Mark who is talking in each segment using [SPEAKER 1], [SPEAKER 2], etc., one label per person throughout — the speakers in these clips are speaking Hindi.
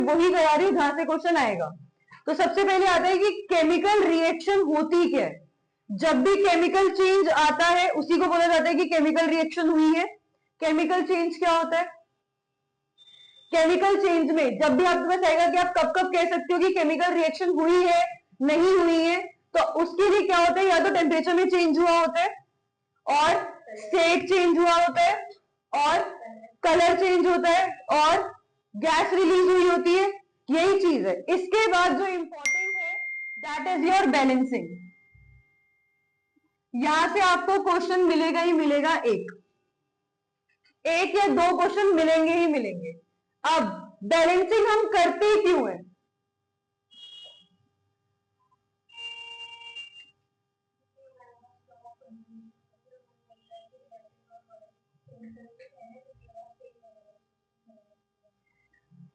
[SPEAKER 1] वही करा रही हूं जहां से क्वेश्चन आएगा। तो सबसे पहले आता है कि केमिकल रिएक्शन होती क्या है। जब भी केमिकल चेंज आता है उसी को बोला जाता है कि केमिकल रिएक्शन हुई है। केमिकल चेंज क्या होता है? केमिकल चेंज में जब भी आपके पास आएगा कि आप कब कब कह सकते हो कि केमिकल रिएक्शन हुई है नहीं हुई है, तो उसके लिए क्या होता है, या तो टेम्परेचर में चेंज हुआ होता है, और स्टेट चेंज हुआ होता है, और कलर चेंज होता है, और गैस रिलीज हुई होती है। यही चीज है। इसके बाद जो इंपॉर्टेंट है दैट इज योर बैलेंसिंग। यहां से आपको क्वेश्चन मिलेगा ही मिलेगा, एक या दो क्वेश्चन मिलेंगे ही मिलेंगे। अब बैलेंसिंग हम करते क्यों है?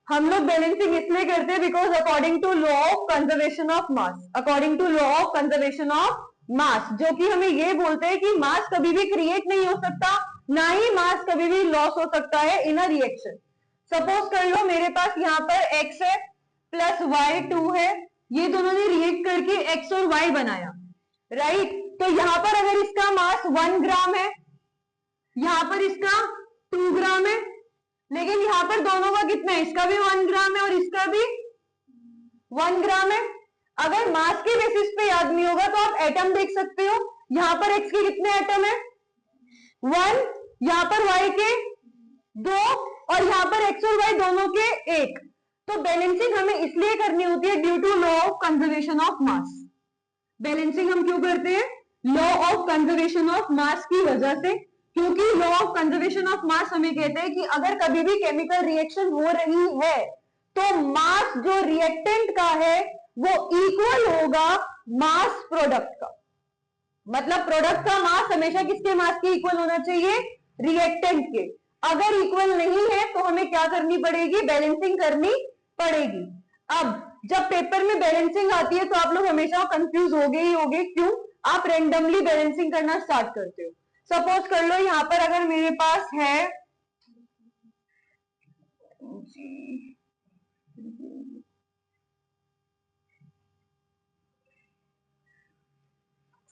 [SPEAKER 1] हम लोग बैलेंसिंग इसलिए करते हैं because according to law of conservation of mass, according to law of conservation of mass, जो कि हमें ये बोलते हैं कि मास कभी भी क्रिएट नहीं हो सकता, ना ही मास कभी भी लॉस हो सकता है इन अ रिएक्शन। सपोज कर लो मेरे पास यहाँ पर x है प्लस y2 है, ये दोनों ने रिएक्ट करके x और y बनाया, राइट। तो यहां पर अगर इसका मास 1 ग्राम है, यहां पर इसका 2 ग्राम है, लेकिन यहां पर दोनों का कितना है, इसका भी 1 ग्राम है और इसका भी 1 ग्राम है। अगर मास के बेसिस पे याद नहीं होगा तो आप एटम देख सकते हो। यहां पर x के कितने एटम है? 1, यहां पर y के 2, और यहां पर x और y दोनों के 1। तो बैलेंसिंग हमें इसलिए करनी होती है due to law of conservation of mass. Balancing हम क्यों करते हैं? Law of conservation of mass की वजह से, क्योंकि law of conservation of mass हमें कहते हैं कि अगर कभी भी केमिकल रिएक्शन हो रही है तो मास जो रिएक्टेंट का है वो इक्वल होगा मास प्रोडक्ट का। मतलब प्रोडक्ट का मास हमेशा किसके मास के इक्वल होना चाहिए? रिएक्टेंट के। अगर इक्वल नहीं है तो हमें क्या करनी पड़ेगी? बैलेंसिंग करनी पड़ेगी। अब जब पेपर में बैलेंसिंग आती है तो आप लोग हमेशा कंफ्यूज होगे ही होगे। क्यों? आप रेंडमली बैलेंसिंग करना स्टार्ट करते हो। सपोज कर लो यहां पर अगर मेरे पास है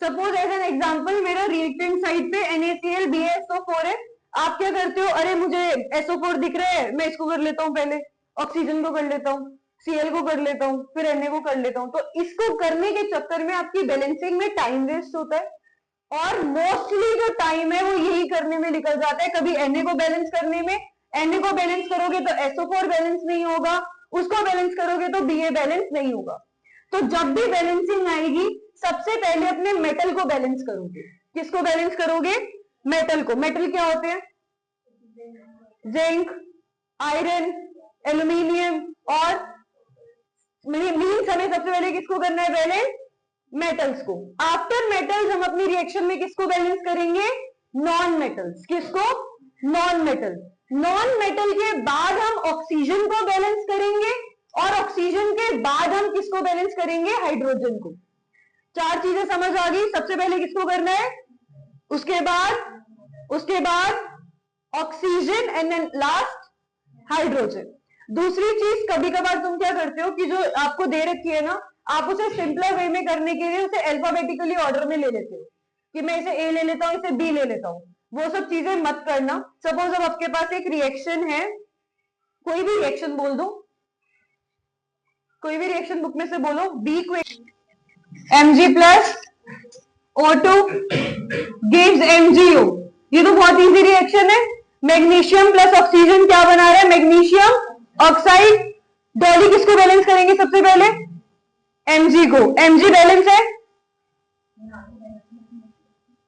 [SPEAKER 1] सपोज एज एन एग्जांपल मेरा रिएक्टेंट साइड पे NaCl BaSO4 है। आप क्या करते हो? अरे मुझे SO4 दिख रहा है, मैं इसको कर लेता हूं, पहले ऑक्सीजन को कर लेता हूं, Cl को कर लेता हूं, फिर Na को कर लेता हूं। तो इसको करने के चक्कर में आपकी बैलेंसिंग में टाइम वेस्ट होता है, और मोस्टली जो टाइम है वो यही करने में निकल जाता है। कभी Na को बैलेंस करने में, Na को बैलेंस करोगे तो SO4 बैलेंस नहीं होगा, उसको बैलेंस करोगे तो Ba बैलेंस नहीं होगा। तो जब भी बैलेंसिंग आएगी सबसे पहले अपने मेटल को बैलेंस करोगे। किसको बैलेंस करोगे? मेटल को। मेटल क्या होते हैं? जिंक, आयरन, एल्यूमिनियम, और मीन्स हमें सबसे पहले किसको करना है? बैलेंस मेटल्स को। आफ्टर मेटल्स हम अपनी रिएक्शन में किसको बैलेंस करेंगे? Non metals. किसको? Non metal. नॉन मेटल के बाद हम ऑक्सीजन को बैलेंस करेंगे, और ऑक्सीजन के बाद हम किसको बैलेंस करेंगे? हाइड्रोजन को। 4 चीजें समझ आ गई। सबसे पहले किसको करना है, उसके बाद oxygen, and then last hydrogen. दूसरी चीज, कभी कभार तुम क्या करते हो कि जो आपको दे रखी है ना, आप उसे सिंपलर वे में करने के लिए उसे अल्फाबेटिकली ऑर्डर में ले लेते हो कि मैं इसे ए ले लेता हूं, इसे बी ले लेता हूं। वो सब चीजें मत करना। सपोज अब आपके पास एक रिएक्शन है, कोई भी रिएक्शन बोल दो, कोई भी रिएक्शन बुक में से बोलो। बी को Mg plus O2 gives MgO। ये तो बहुत इजी रिएक्शन है। मैग्नीशियम प्लस ऑक्सीजन क्या बना रहा है? Magnesium oxide. डॉली किसको बैलेंस करेंगे सबसे पहले? Mg को। Mg बैलेंस है?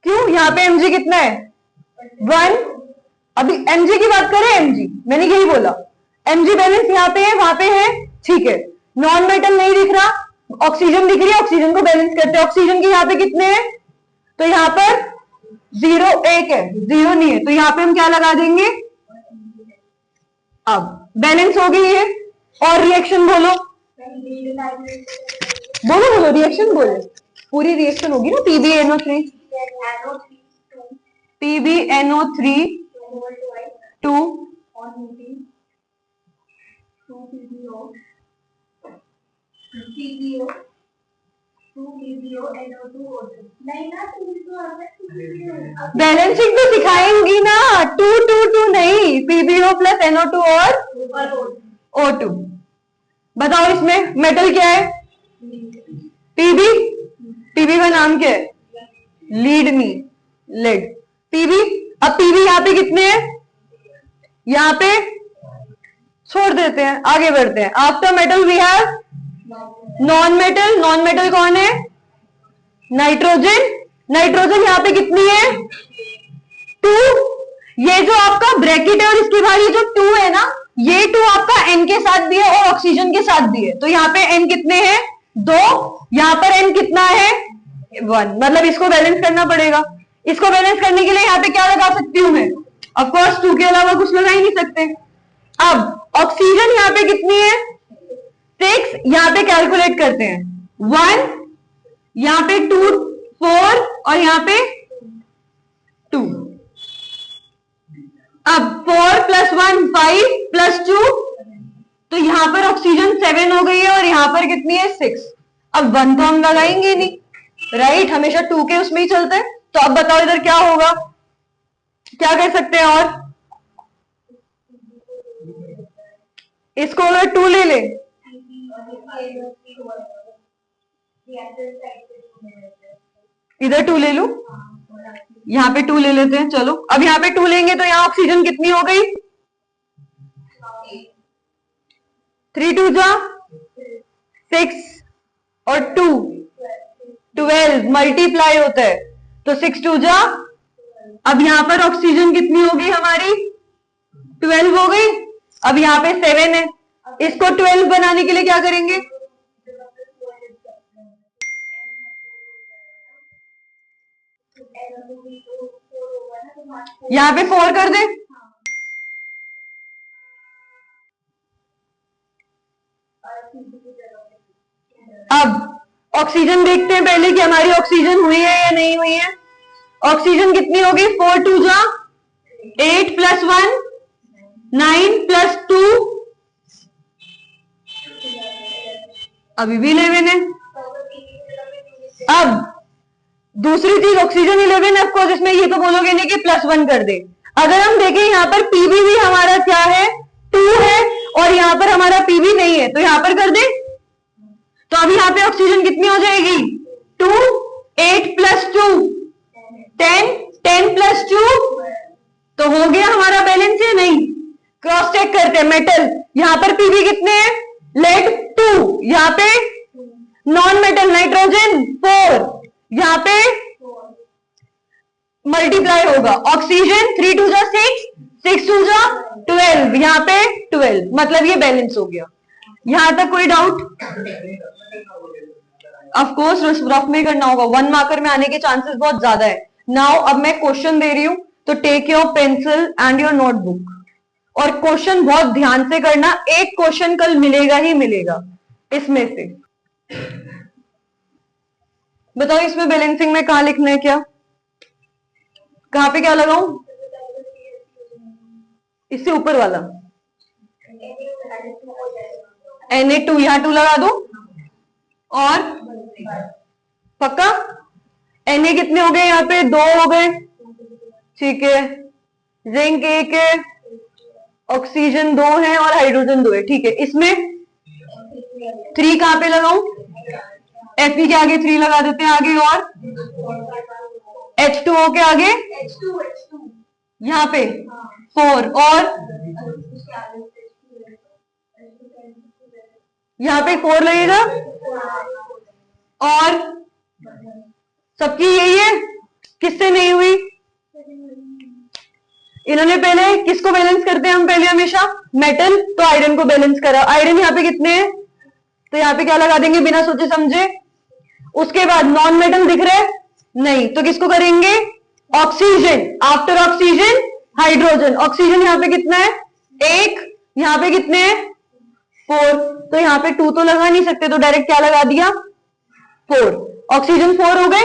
[SPEAKER 1] क्यों? यहाँ पे Mg कितना है? 1। अभी Mg की बात करें, Mg मैंने यही बोला, Mg बैलेंस यहाँ पे है, वहां पे है, ठीक है। नॉन मेटल नहीं दिख रहा, ऑक्सीजन दिख रही है, ऑक्सीजन को बैलेंस करते हैं। ऑक्सीजन के यहाँ पे कितने हैं? तो यहाँ पर 0 1 है, 0 नहीं है, तो यहाँ पे हम क्या लगा देंगे? अब बैलेंस हो गई है। और रिएक्शन बोलो, बोलो बोलो, रिएक्शन बोलो। पूरी रिएक्शन होगी ना। PbNO3 2 बैलेंसिंग तो सिखाएंगी ना, 2 2 2 नहीं, PbO प्लस NO2 और O2। बताओ इसमें मेटल क्या है? पीबी। पीबी का नाम क्या है? लीड नहीं, लेड। पीबी। अब पीबी यहाँ पे कितने हैं? यहाँ पे छोड़ देते हैं, आगे बढ़ते हैं। After metal we have non metal. Non metal कौन है? नाइट्रोजन। नाइट्रोजन यहाँ पे कितनी है? 2। ये जो आपका ब्रैकेट है और इसके बाहर ये जो 2 है ना, ये 2 आपका N के साथ भी है और ऑक्सीजन के साथ भी है। तो यहाँ पे N कितने हैं? 2। यहाँ पर N कितना है? 1। मतलब इसको बैलेंस करना पड़ेगा। इसको बैलेंस करने के लिए यहाँ पे क्या लगा सकती हूं मैं? ऑफ कोर्स 2 के अलावा कुछ लगा ही नहीं सकते। अब ऑक्सीजन यहाँ पे कितनी है? 6। यहाँ पे कैलकुलेट करते हैं, 1, यहाँ पे 2 4 और यहाँ पे 2। अब 4 + 1 5 + 2, तो यहां पर ऑक्सीजन 7 हो गई है और यहां पर कितनी है? 6। अब 1 तो हम लगाएंगे नहीं, राइट? हमेशा 2 के उसमें ही चलते हैं। तो अब बताओ इधर क्या होगा, क्या कर सकते हैं? और इसको अगर 2 ले ले, इधर 2 ले लू, यहाँ पे 2 ले लेते हैं। चलो अब यहाँ पे 2 लेंगे तो यहाँ ऑक्सीजन कितनी हो गई? 3 2 जा 6 और 2 12 मल्टीप्लाई होता है, तो 6 2 जा। अब यहाँ पर ऑक्सीजन कितनी हो गई हमारी? 12 हो गई। अब यहाँ पे 7 है, इसको 12 बनाने के लिए क्या करेंगे? यहाँ पे 4 कर दे। अब ऑक्सीजन देखते हैं पहले कि हमारी ऑक्सीजन हुई है या नहीं हुई है। ऑक्सीजन कितनी होगी? 4 2 जा 8 + 1 9 + 2 अभी भी 11 है। अब दूसरी चीज ऑक्सीजन 11 है, ऑफकोर्स इसमें ये तो बोलोगे नहीं कि +1 कर दे। अगर हम देखें यहाँ पर पीबी भी हमारा क्या है? 2 है और यहाँ पर हमारा पीबी नहीं है, तो यहाँ पर कर दे। तो अभी यहाँ पे ऑक्सीजन कितनी हो जाएगी? 2 8 + 2 10 10 + 2, तो हो गया हमारा बैलेंस है नहीं? क्रॉस चेक करते हैं। मेटल यहाँ पर पीबी कितने हैं? लेड 2, यहाँ पे नॉन मेटल नाइट्रोजन 4, यहाँ पे मल्टीप्लाई होगा ऑक्सीजन 3 2 जा 6 6 2 जा 12, यहाँ पे 12, मतलब ये बैलेंस हो गया। यहां तक कोई डाउट? ऑफ कोर्स रफ में करना होगा, 1 मार्कर में आने के चांसेस बहुत ज्यादा है। नाउ अब मैं क्वेश्चन दे रही हूं, तो take your pencil and your notebook और क्वेश्चन बहुत ध्यान से करना। एक क्वेश्चन कल मिलेगा ही मिलेगा इसमें से। बताओ इसमें बैलेंसिंग में कहां लिखना है? क्या कहां पे क्या लगाऊं? इससे ऊपर वाला Na2, यहां 2 लगा दो। और पक्का Na कितने हो गए? यहाँ पे 2 हो गए, ठीक है। जिंक 1 है, ऑक्सीजन 2 है और हाइड्रोजन 2 है, ठीक है। इसमें 3 कहां पे लगाऊं? Fe के आगे 3 लगा देते हैं आगे, और H2O के आगे यहाँ पे 4, और यहाँ पे 4 लगेगा। और सबकी यही है, किससे नहीं हुई? इन्होंने पहले किसको बैलेंस करते हैं हम? पहले हमेशा मेटल, तो आयरन को बैलेंस करा। आयरन यहाँ पे कितने हैं? तो यहाँ पे क्या लगा देंगे बिना सोचे समझे। उसके बाद नॉन मेटल दिख रहे? नहीं, तो किसको करेंगे? Oxygen. After oxygen hydrogen. Oxygen यहाँ पे कितना है? 1, यहाँ पे कितने हैं? 4, तो यहाँ पे 2 तो लगा नहीं सकते, तो डायरेक्ट क्या लगा दिया? 4। ऑक्सीजन 4 हो गए।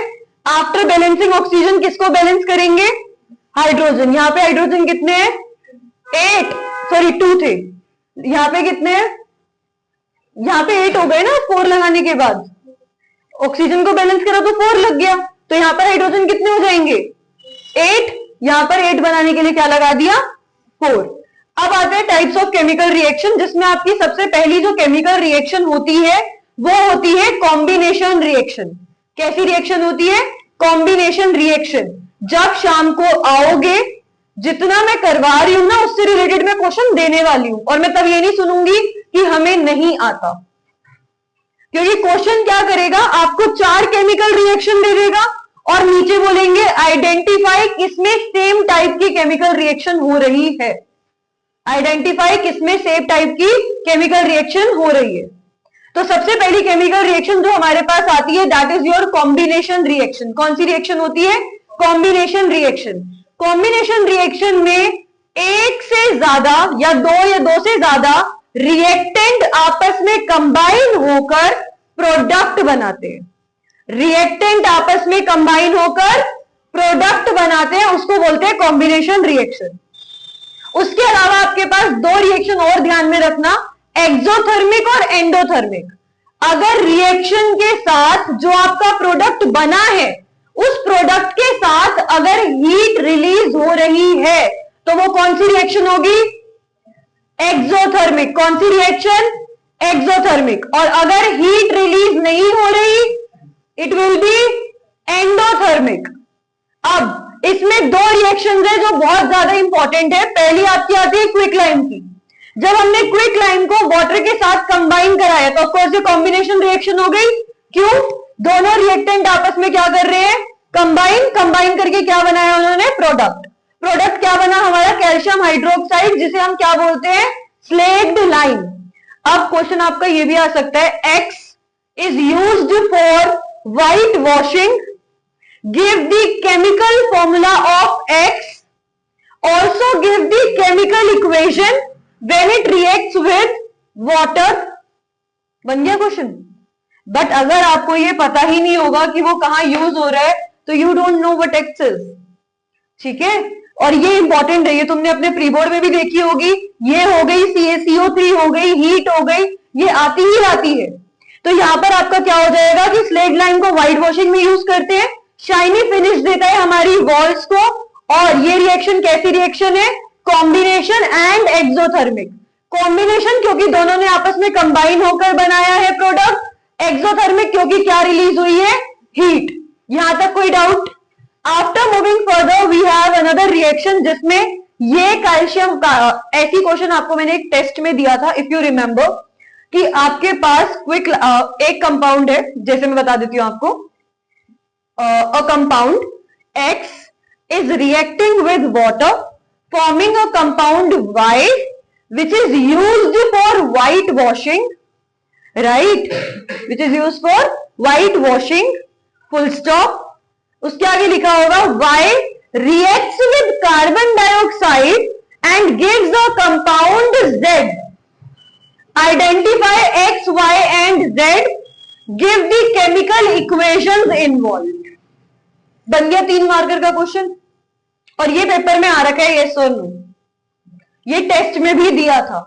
[SPEAKER 1] आफ्टर बैलेंसिंग ऑक्सीजन किसको बैलेंस करेंगे? हाइड्रोजन। यहाँ पे हाइड्रोजन कितने हैं? 8, सॉरी 2 थे, यहाँ पे कितने हैं? यहाँ पे 8 हो गए ना 4 लगाने के बाद। ऑक्सीजन को बैलेंस करा तो 4 लग गया, तो यहाँ पर हाइड्रोजन कितने हो जाएंगे? 8। यहाँ पर 8 बनाने के लिए क्या लगा दिया? 4। अब आते हैं टाइप्स ऑफ केमिकल रिएक्शन, जिसमें आपकी सबसे पहली जो केमिकल रिएक्शन होती है वो होती है कॉम्बिनेशन रिएक्शन। कैसी रिएक्शन होती है? Combination reaction. जब शाम को आओगे, जितना मैं करवा रही हूं ना उससे रिलेटेड मैं क्वेश्चन देने वाली हूं, और मैं तब ये नहीं सुनूंगी कि हमें नहीं आता, क्योंकि क्वेश्चन क्या करेगा, आपको 4 केमिकल रिएक्शन दे देगा और नीचे बोलेंगे आइडेंटिफाई किसमें सेम टाइप की केमिकल रिएक्शन हो रही है। आइडेंटिफाई किसमें सेम टाइप की केमिकल रिएक्शन हो रही है। तो सबसे पहली केमिकल रिएक्शन जो हमारे पास आती है that is your combination reaction. कौन सी रिएक्शन होती है? Combination reaction. कॉम्बिनेशन रिएक्शन में एक से ज्यादा या दो से ज्यादा रिएक्टेंट आपस में कंबाइन होकर प्रोडक्ट बनाते हैं। रिएक्टेंट आपस में कंबाइन होकर प्रोडक्ट बनाते हैं, उसको बोलते हैं कॉम्बिनेशन रिएक्शन। उसके अलावा आपके पास 2 रिएक्शन और ध्यान में रखना, एक्सोथर्मिक और एंडोथर्मिक। अगर रिएक्शन के साथ जो आपका प्रोडक्ट बना है उस प्रोडक्ट के साथ अगर हीट रिलीज हो रही है तो वो कौन सी रिएक्शन होगी? एक्सोथर्मिक। कौन सी रिएक्शन? एक्सोथर्मिक। और अगर हीट रिलीज नहीं हो रही इट विल बी एंडोथर्मिक। अब इसमें 2 रिएक्शंस है जो बहुत ज्यादा इंपॉर्टेंट है। पहली आपकी आती है क्विकलाइम की। जब हमने क्विकलाइम को वाटर के साथ कंबाइन कराया तो ऑफकोर्स ये कॉम्बिनेशन रिएक्शन हो गई। क्यों? दोनों रिएक्टेंट आपस में क्या कर रहे हैं? कंबाइन करके क्या बनाया उन्होंने? प्रोडक्ट। प्रोडक्ट क्या बना हमारा? कैल्शियम हाइड्रोक्साइड, जिसे हम क्या बोलते हैं? Slaked lime. अब क्वेश्चन आपका ये भी आ सकता है, X is used for white washing, give the chemical formula of X, also give the chemical equation when it reacts with water। बन गया क्वेश्चन। बट अगर आपको ये पता ही नहीं होगा कि वो कहां यूज हो रहा है तो you don't know what X is. ठीक है, और ये इंपॉर्टेंट है, ये तुमने अपने प्री बोर्ड में भी देखी होगी। ये हो गई CaCO3 हो गई, हीट हो गई, ये आती ही आती है। तो यहां पर आपका क्या हो जाएगा कि स्लेट लाइन को व्हाइट वॉशिंग में यूज करते हैं, शाइनी फिनिश देता है हमारी वॉल्स को। और ये रिएक्शन कैसी रिएक्शन है? Combination and exothermic. कॉम्बिनेशन क्योंकि दोनों ने आपस में कंबाइन होकर बनाया है प्रोडक्ट। एक्सोथर्मिक क्योंकि क्या रिलीज हुई है? हीट। यहां तक कोई doubt? After moving further we have another reaction जिसमें ये कैल्शियम का, ऐसी क्वेश्चन आपको मैंने एक टेस्ट में दिया था इफ यू रिमेंबर, कि आपके पास क्विक एक कंपाउंड है, जैसे मैं बता देती हूं आपको, a compound X is reacting with water forming a compound Y which is used for white washing, right? Which is used for white washing, full stop। उसके आगे लिखा होगा Y reacts with carbon dioxide and gives a compound Z। Identify X, Y and Z, give the chemical equations involved। बन गया 3 मार्कर का क्वेश्चन, और ये पेपर में आ रखा है यस और नो। ये टेस्ट में भी दिया था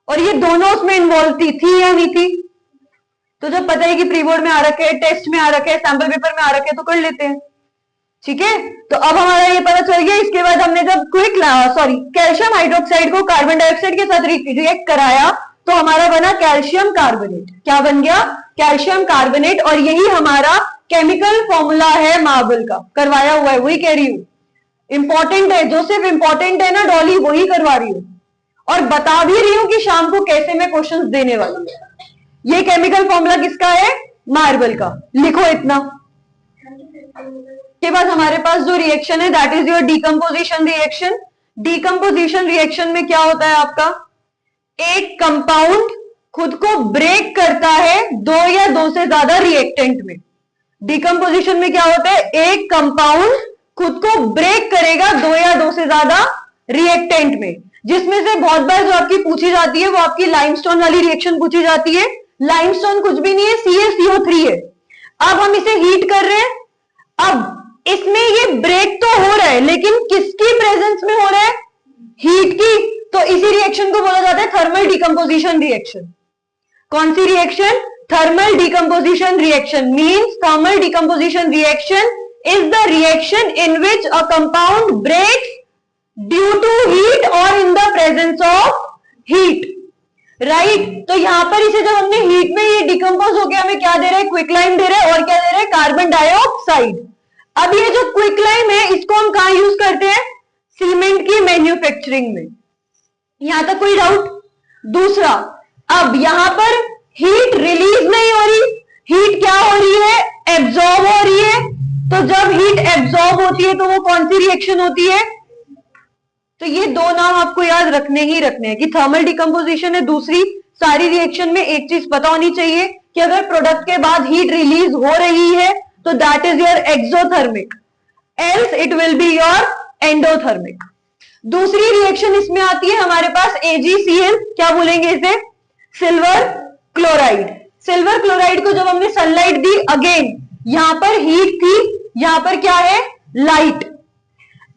[SPEAKER 1] और ये दोनों उसमें इन्वॉल्व थी या नहीं थी? तो जब पता है कि प्री बोर्ड में आ रखे, टेस्ट में आ रखे, सैंपल पेपर में आ रखे, तो कर लेते हैं। ठीक है, तो अब हमारा ये पता चल गया। इसके बाद हमने जब कैल्शियम हाइड्रोक्साइड को कार्बन डाइऑक्साइड के साथ रिएक्ट कराया तो हमारा बना कैल्शियम कार्बोनेट। क्या बन गया? Calcium carbonate. और यही हमारा केमिकल फॉर्मूला है मार्बल का, करवाया हुआ है, वही कह रही हूं। इंपॉर्टेंट है, जो सिर्फ इंपॉर्टेंट है ना डॉली, वही करवा रही हूं और बता भी रही हूं कि शाम को कैसे मैं क्वेश्चंस देने वाली हूं। ये केमिकल फॉर्मूला किसका है? मार्बल का। लिखो इतना। के बाद हमारे पास जो रिएक्शन है that is your decomposition reaction. Decomposition reaction में क्या होता है आपका? एक कंपाउंड खुद को ब्रेक करता है 2 या 2 से ज्यादा रिएक्टेंट में। डीकंपोजिशन में क्या होता है? एक कंपाउंड खुद को ब्रेक करेगा 2 या 2 से ज्यादा रिएक्टेंट में, जिसमें से बहुत बार जो आपकी पूछी जाती है वो आपकी लाइमस्टोन वाली रिएक्शन पूछी जाती है। लाइमस्टोन कुछ भी नहीं है, CaCO3 है। अब हम इसे हीट कर रहे हैं। अब इसमें ये ब्रेक तो हो रहा है लेकिन किसकी प्रेजेंस में हो रहा है? हीट की। तो इसी रिएक्शन को बोला जाता है थर्मल डिकम्पोजिशन रिएक्शन। कौन सी reaction? Thermal decomposition reaction means thermal decomposition reaction is the reaction in which a compound breaks due to heat और in the presence of heat, right. तो यहां पर इसे जब हमने हीट में ये डिकम्पोज हो गया, हमें क्या दे रहे हैं? क्विकलाइम दे रहे हैं, और क्या दे रहे हैं? Carbon dioxide. अब ये जो क्विकलाइम है इसको हम कहां यूज करते हैं? सीमेंट की मैन्युफैक्चरिंग में। यहां तक कोई डाउट? दूसरा, अब यहां पर हीट रिलीज नहीं हो रही, हीट क्या हो रही है? एब्जॉर्ब हो रही है। तो जब हीट एब्जॉर्ब होती है तो वो कौन सी रिएक्शन होती है? तो ये दो नाम आपको याद रखने ही रखने हैं कि थर्मल डिकम्पोजिशन है। दूसरी, सारी रिएक्शन में एक चीज पता होनी चाहिए कि अगर प्रोडक्ट के बाद हीट रिलीज हो रही है तो that is your exothermic, else it will be your endothermic. दूसरी रिएक्शन इसमें आती है हमारे पास AgCl, क्या बोलेंगे इसे? Silver chloride. सिल्वर क्लोराइड को जब हमने सनलाइट दी, अगेन यहां पर हीट थी, यहां पर क्या है? लाइट।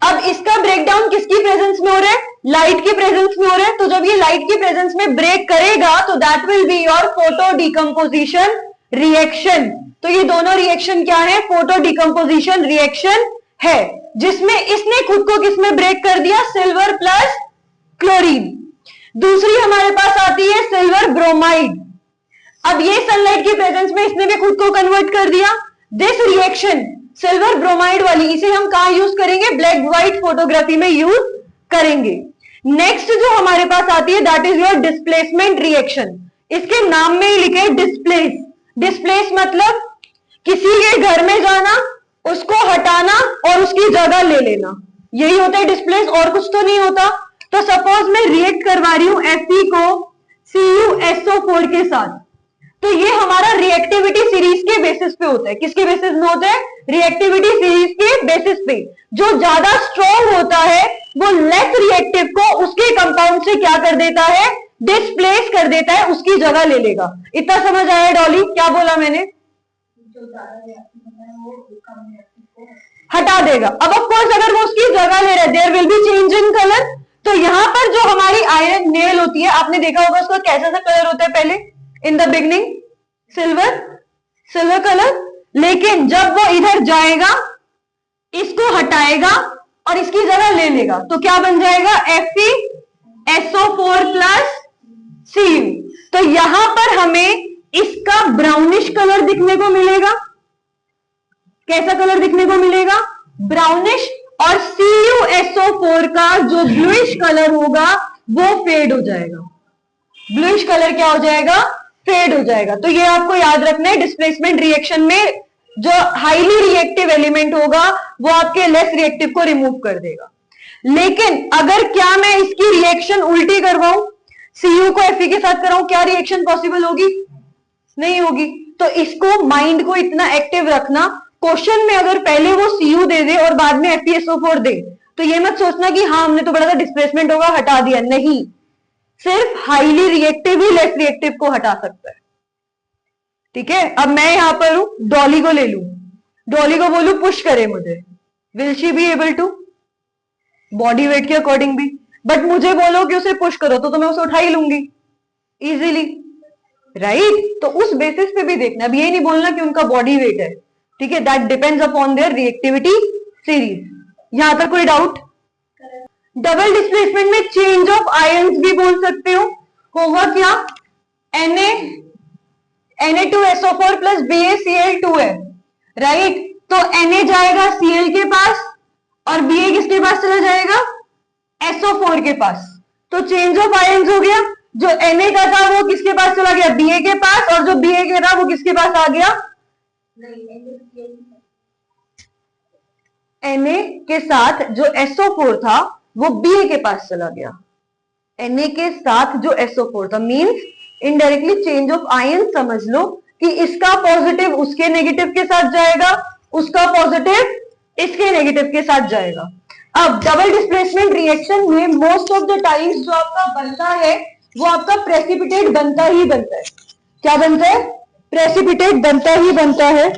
[SPEAKER 1] अब इसका ब्रेकडाउन किसकी प्रेजेंस में हो रहा है? लाइट की प्रेजेंस में हो रहा है। तो जब ये लाइट की प्रेजेंस में ब्रेक करेगा तो that will be your photo decomposition reaction. तो ये दोनों रिएक्शन क्या है? फोटो डिकम्पोजिशन रिएक्शन है, जिसमें इसने खुद को किसमें ब्रेक कर दिया? Silver plus chlorine. दूसरी हमारे पास आती है सिल्वर ब्रोमाइड। अब ये सनलाइट की प्रेजेंस में इसने भी खुद को कन्वर्ट कर दिया। दिस रिएक्शन सिल्वर ब्रोमाइड वाली, इसे हम कहां यूज करेंगे? ब्लैक व्हाइट फोटोग्राफी में यूज करेंगे। नेक्स्ट जो हमारे पास आती है that is your displacement reaction. इसके नाम में ही लिखे डिस्प्लेस। डिस्प्लेस मतलब किसी के घर में जाना, उसको हटाना और उसकी जगह ले लेना, यही होता है डिस्प्लेस, और कुछ तो नहीं होता। तो सपोज मैं रिएक्ट करवा रही हूं Fe को CuSO4 के साथ, तो ये हमारा रिएक्टिविटी सीरीज के बेसिस पे होता है। किसके बेसिस में होता है? रिएक्टिविटी सीरीज के बेसिस पे। जो ज्यादा स्ट्रॉन्ग होता है वो लेस रिएक्टिव को उसके कंपाउंड से क्या कर देता है? डिस्प्लेस कर देता है, उसकी जगह ले लेगा। इतना समझ आया डॉली? क्या बोला मैंने? हटा देगा। अब ऑफ कोर्स अगर वो उसकी जगह ले रहा है, there will be change in colour. तो यहां पर जो हमारी आयरन नेल होती है, आपने देखा होगा उसका कैसा सा कलर होता है पहले? In the beginning silver colour, लेकिन जब वो इधर जाएगा, इसको हटाएगा और इसकी जगह ले लेगा, तो क्या बन जाएगा? FeSO4 plus Cu। तो यहां पर हमें इसका ब्राउनिश कलर दिखने को मिलेगा। कैसा कलर दिखने को मिलेगा? ब्राउनिश। और CuSO4 का जो ब्लूइश कलर होगा वो फेड हो जाएगा। ब्लूइश कलर क्या हो जाएगा? फेड हो जाएगा। तो ये आपको याद रखना है, डिस्प्लेसमेंट रिएक्शन में जो हाईली रिएक्टिव एलिमेंट होगा वो आपके लेस रिएक्टिव को रिमूव कर देगा। लेकिन अगर क्या मैं इसकी रिएक्शन उल्टी करवाऊं, Cu को Fe के साथ कराऊं, क्या रिएक्शन पॉसिबल होगी? नहीं होगी। तो इसको माइंड को इतना एक्टिव रखना, क्वेश्चन में अगर पहले वो Cu दे दे और बाद में FeSO4 दे, तो ये मत सोचना कि हाँ हमने तो बड़ा सा डिस्प्लेसमेंट होगा हटा दिया। नहीं, सिर्फ हाईली रिएक्टिव ही लेस रिएक्टिव को हटा सकता है। ठीक है। अब मैं यहां पर हूं, डॉली को ले लूं, डॉली को बोलूं पुश करे मुझे, will she be able to? Body weight के अकॉर्डिंग भी। बट मुझे बोलो कि उसे पुश करो तो मैं उसे उठा ही लूंगी इजीली, राइट। तो उस बेसिस पे भी देखना। अब ये नहीं बोलना कि उनका बॉडी वेट है, ठीक है, that depends upon their reactivity series. यहां तक कोई डाउट? डबल डिस्प्लेसमेंट में चेंज ऑफ आयंस भी बोल सकते हो। होगा क्या? Na2SO4 प्लस BaCl2 है, राइट। तो Na जाएगा Cl के पास और Ba किसके पास चला जाएगा? SO4 के पास। तो चेंज ऑफ आयंस हो गया। जो Na का था वो किसके पास चला गया? Ba के पास। और जो Ba के था वो किसके पास आ गया? Na के साथ जो SO4 था वो Ba के पास चला गया। Na के साथ जो SO4 था, means indirectly change of ion. समझ लो कि इसका पॉजिटिव उसके नेगेटिव के साथ जाएगा, उसका पॉजिटिव इसके नेगेटिव के साथ जाएगा। अब डबल डिस्प्लेसमेंट रिएक्शन में मोस्ट ऑफ द टाइम्स जो आपका बनता है वो आपका प्रेसिपिटेट बनता ही बनता है। क्या बनता है? प्रेसिपिटेट बनता ही बनता है।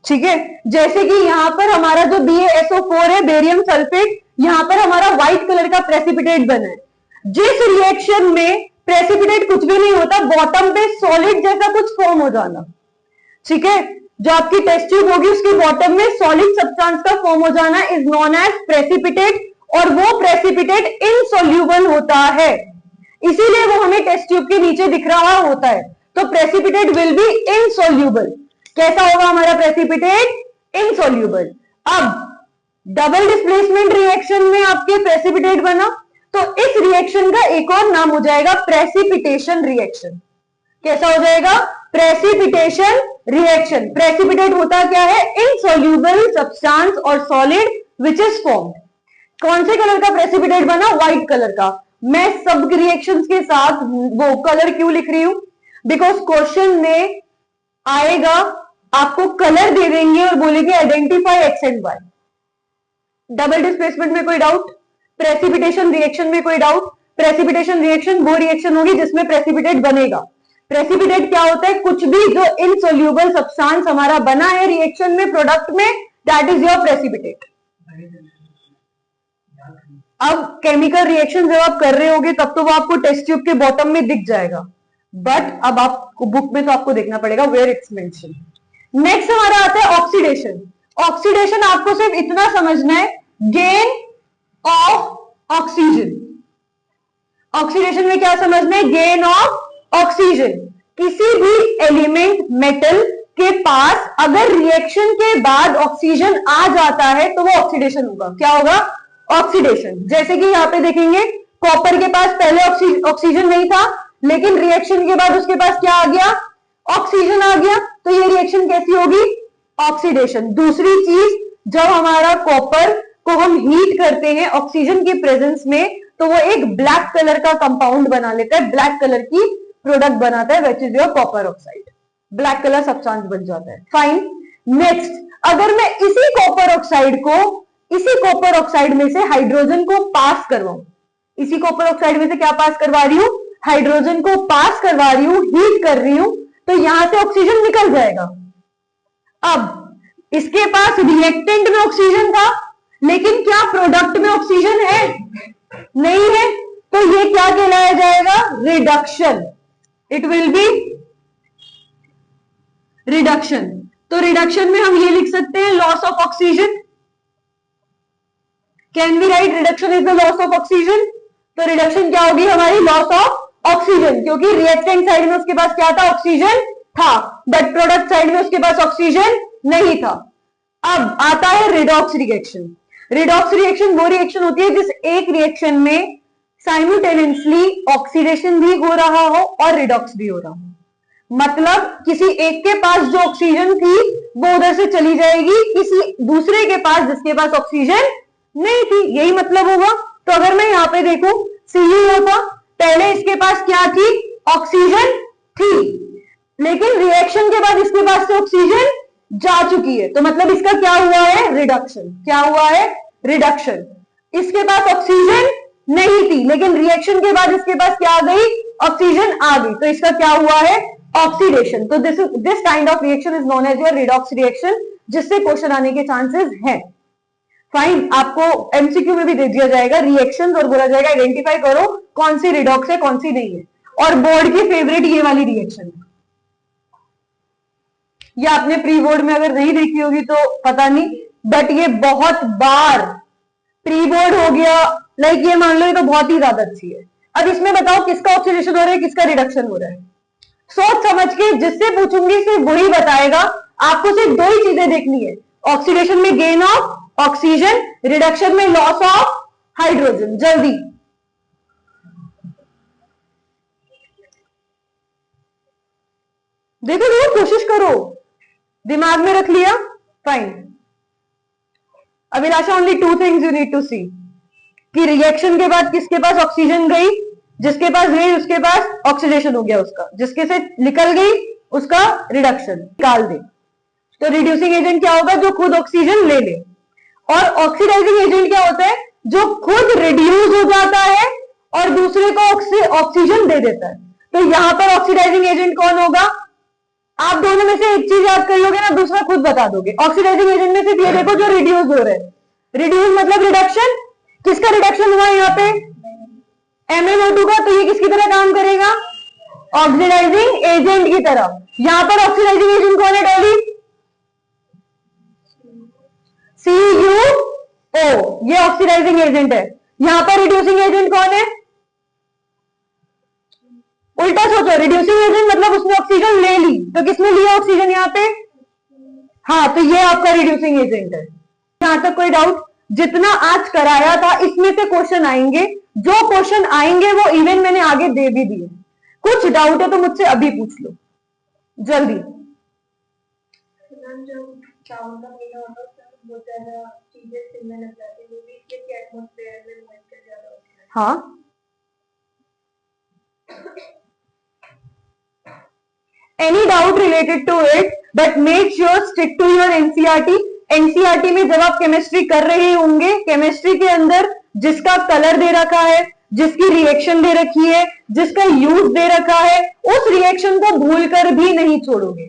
[SPEAKER 1] ठीक है। जैसे कि यहां पर हमारा जो BaSO4 है, बेरियम सल्फेट, यहां पर हमारा व्हाइट कलर का प्रेसिपिटेट बना है। जिस रिएक्शन में प्रेसिपिटेट कुछ भी नहीं होता, बॉटम पे सॉलिड जैसा कुछ फॉर्म हो जाना, ठीक है, जो आपकी टेस्ट ट्यूब होगी उसके बॉटम में सॉलिड सब्सटेंस का फॉर्म हो जाना इज नोन एज प्रेसिपिटेट, और वो प्रेसिपिटेट इनसोल्यूबल होता है, इसीलिए वो हमें टेस्ट ट्यूब के नीचे दिख रहा होता है। तो प्रेसिपिटेट विल बी इनसोल्यूबल। कैसा होगा हमारा प्रेसिपिटेट? इनसोल्यूबल। अब डबल डिस्प्लेसमेंट रिएक्शन में आपके प्रेसिपिटेट बना, तो इस रिएक्शन का एक और नाम हो जाएगा प्रेसिपिटेशन रिएक्शन। कैसा हो जाएगा? Precipitation reaction. प्रेसिपिटेट होता क्या है? इनसोल्यूबल सब्सटेंस और सॉलिड विच इज फॉर्म्ड। कौन से कलर का प्रेसिपिटेट बना? व्हाइट कलर का। मैं सब रिएक्शंस के साथ वो कलर क्यों लिख रही हूं? बिकॉज क्वेश्चन में आएगा, आपको कलर दे देंगे और बोलेंगे identify x and y. Double displacement में कोई डाउट? प्रेसिपिटेशन रिएक्शन में कोई डाउट? प्रेसिपिटेशन रिएक्शन वो रिएक्शन होगी जिसमें प्रेसिपिटेट बनेगा। प्रेसिपिटेट क्या होता है? कुछ भी जो इनसोल्यूबल सब्सटेंस हमारा बना है रिएक्शन में, प्रोडक्ट में, दैट इज योर प्रेसिपिटेट। अब केमिकल रिएक्शन जब आप कर रहे होगे तब तो वो आपको टेस्ट ट्यूब के बॉटम में दिख जाएगा, बट अब आपको बुक में तो आपको देखना पड़ेगा वेयर इट्स मेंशन। नेक्स्ट हमारा आता है ऑक्सीडेशन। ऑक्सीडेशन आपको सिर्फ इतना समझना है, गेन ऑफ ऑक्सीजन। ऑक्सीडेशन में क्या समझना है? Gain of oxygen. किसी भी एलिमेंट मेटल के पास अगर रिएक्शन के बाद ऑक्सीजन आ जाता है तो वो ऑक्सीडेशन होगा। क्या होगा? ऑक्सीडेशन। जैसे कि यहां पे देखेंगे, कॉपर के पास पहले ऑक्सीजन नहीं था, लेकिन रिएक्शन के बाद उसके पास क्या आ गया? ऑक्सीजन आ गया। तो ये रिएक्शन कैसी होगी? ऑक्सीडेशन। दूसरी चीज, जब हमारा कॉपर को हम हीट करते हैं ऑक्सीजन के प्रेजेंस में, तो वो एक ब्लैक कलर का कंपाउंड बना लेता है, ब्लैक कलर की प्रोडक्ट बनाता है, which is your copper oxide. Black colour substance बन जाता है। फाइन। नेक्स्ट, अगर मैं इसी कॉपर ऑक्साइड में से हाइड्रोजन को पास करवाऊं, इसी कॉपर ऑक्साइड में से क्या पास करवा रही हूं? हाइड्रोजन को पास करवा रही हूं, हीट कर रही हूं, तो यहां से ऑक्सीजन निकल जाएगा। अब इसके पास रिएक्टेंट में ऑक्सीजन था, लेकिन क्या प्रोडक्ट में ऑक्सीजन है? नहीं है। तो ये क्या कहलाया जाएगा? Reduction. It will be reduction. तो रिडक्शन में हम ये लिख सकते हैं, loss of oxygen. Can we write reduction is the loss of oxygen? तो रिडक्शन क्या होगी हमारी? लॉस ऑफ ऑक्सीजन, क्योंकि रिएक्टेंट साइड में उसके पास क्या था? ऑक्सीजन था, बट प्रोडक्ट साइड में उसके पास ऑक्सीजन नहीं था। अब आता है रिडॉक्स रिएक्शन। रिडॉक्स रिएक्शन वो रिएक्शन होती है जिस एक रिएक्शन में साइमल्टेनियसली ऑक्सीडेशन भी हो रहा हो और रिडॉक्स भी हो रहा हो। मतलब किसी एक के पास जो ऑक्सीजन थी वो उधर से चली जाएगी किसी दूसरे के पास जिसके पास ऑक्सीजन नहीं थी, यही मतलब होगा। तो अगर मैं यहां पे देखूं, Cu होता, पहले इसके पास क्या थी? ऑक्सीजन थी, लेकिन रिएक्शन के बाद इसके पास से ऑक्सीजन जा चुकी है, तो मतलब इसका क्या हुआ है? रिडक्शन। क्या हुआ है? रिडक्शन। इसके पास ऑक्सीजन नहीं थी, लेकिन रिएक्शन के बाद इसके पास क्या आ गई? ऑक्सीजन आ गई, तो इसका क्या हुआ है? ऑक्सीडेशन। तो this kind of reaction is known as your redox reaction, जिससे क्वेश्चन आने के चांसेस हैं। फाइन। आपको एमसीक्यू में भी दे दिया जाएगा रिएक्शंस और बोला जाएगा आइडेंटिफाई करो कौन सी रिडॉक्स है कौन सी नहीं है, और बोर्ड की फेवरेट ये वाली रिएक्शन है। ये आपने प्री बोर्ड में अगर नहीं देखी होगी तो पता नहीं, बट ये बहुत बार प्री बोर्ड हो गया, लाइक ये मान लो ये तो बहुत ही ज्यादा अच्छी है। अब इसमें बताओ किसका ऑक्सीडेशन हो रहा है, किसका रिडक्शन हो रहा है? सोच समझ के जिससे पूछूंगी सिर्फ वही बताएगा। आपको सिर्फ दो ही चीजें देखनी है, ऑक्सीडेशन में गेन ऑफ ऑक्सीजन, रिडक्शन में लॉस ऑफ हाइड्रोजन। जल्दी देखो, देखो कोशिश करो, दिमाग में रख लिया? Fine. Abhilasha, only two things you need to see, कि रिएक्शन के बाद किसके पास ऑक्सीजन गई, जिसके पास गई उसके पास ऑक्सीडेशन हो गया उसका, जिसके से निकल गई उसका रिडक्शन निकाल दे। तो रिड्यूसिंग एजेंट क्या होगा? जो खुद ऑक्सीजन ले ले। और ऑक्सीडाइजिंग एजेंट क्या होता है? जो खुद रिड्यूस हो जाता है और दूसरे को ऑक्सीजन दे देता है। तो यहां पर ऑक्सीडाइजिंग एजेंट कौन होगा? आप दोनों में से एक चीज याद कर लोगे ना, दूसरा खुद बता दोगे। ऑक्सीडाइजिंग एजेंट में सिर्फ ये देखो जो रिड्यूस हो रहे हैं। रिड्यूस मतलब रिडक्शन, किसका रिडक्शन हुआ यहाँ पे? MnO2 का। तो ये किसकी तरह काम करेगा? ऑक्सीडाइजिंग एजेंट की तरह। यहां पर ऑक्सीडाइजिंग एजेंट कौन है डॉली? CuO, ये ऑक्सीडाइजिंग एजेंट है। यहां पर रिड्यूसिंग एजेंट कौन है? उल्टा सोचो, रिड्यूसिंग एजेंट मतलब उसने ऑक्सीजन ले ली, तो किसने लिया ऑक्सीजन यहाँ पे? हाँ, तो ये आपका रिड्यूसिंग एजेंट है। यहां तक कोई डाउट? जितना आज कराया था इसमें से क्वेश्चन आएंगे, जो क्वेश्चन आएंगे वो इवन मैंने आगे दे भी दिए। कुछ डाउट है तो मुझसे अभी पूछ लो जल्दी। हाँ, any doubt related to it, but make sure stick to your NCERT। NCERT में जब आप केमिस्ट्री कर रहे होंगे, केमिस्ट्री के अंदर जिसका कलर दे रखा है, जिसकी रिएक्शन दे रखी है, जिसका यूज दे रखा है, उस रिएक्शन को भूलकर भी नहीं छोड़ोगे।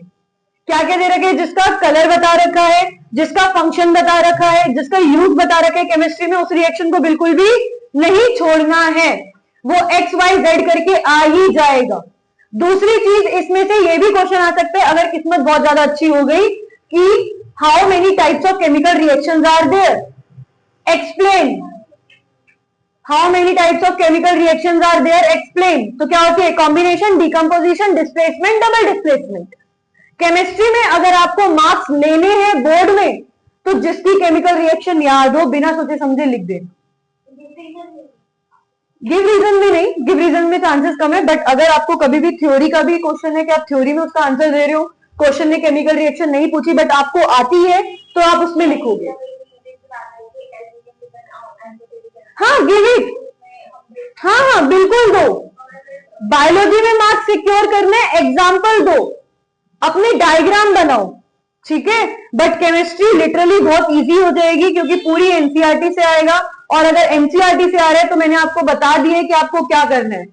[SPEAKER 1] क्या क्या दे रखे? जिसका कलर बता रखा है, जिसका फंक्शन बता रखा है, जिसका यूज बता रखा है केमिस्ट्री में, उस रिएक्शन को बिल्कुल भी नहीं छोड़ना है। वो XYZ करके आ ही जाएगा। दूसरी चीज, इसमें से ये भी क्वेश्चन आ सकता है अगर किस्मत बहुत ज्यादा अच्छी हो गई कि how many types of chemical reactions are there, explain. How many types of chemical reactions are there, explain. तो क्या होती है? Combination, decomposition, displacement, double displacement. Chemistry में अगर आपको मार्क्स लेने हैं बोर्ड में, तो जिसकी केमिकल रिएक्शन याद हो बिना सोचे समझे लिख देना। गिव रीजन भी नहीं, गिव रीजन में चांसेस कम है, बट अगर आपको कभी भी थ्योरी का भी क्वेश्चन है कि आप थ्योरी में उसका आंसर दे रहे हो, क्वेश्चन ने केमिकल रिएक्शन नहीं पूछी बट आपको आती है, तो आप उसमें लिखोगे। हाँ, गिव इट। हाँ हाँ, बिल्कुल दो। बायोलॉजी में मार्क्स सिक्योर करने, एग्जाम्पल दो, अपनी डायग्राम बनाओ, ठीक है। बट केमिस्ट्री लिटरली बहुत इजी हो जाएगी क्योंकि पूरी एनसीईआरटी से आएगा, और अगर एनसीईआरटी से आ रहा है तो मैंने आपको बता दिया है कि आपको क्या करना है।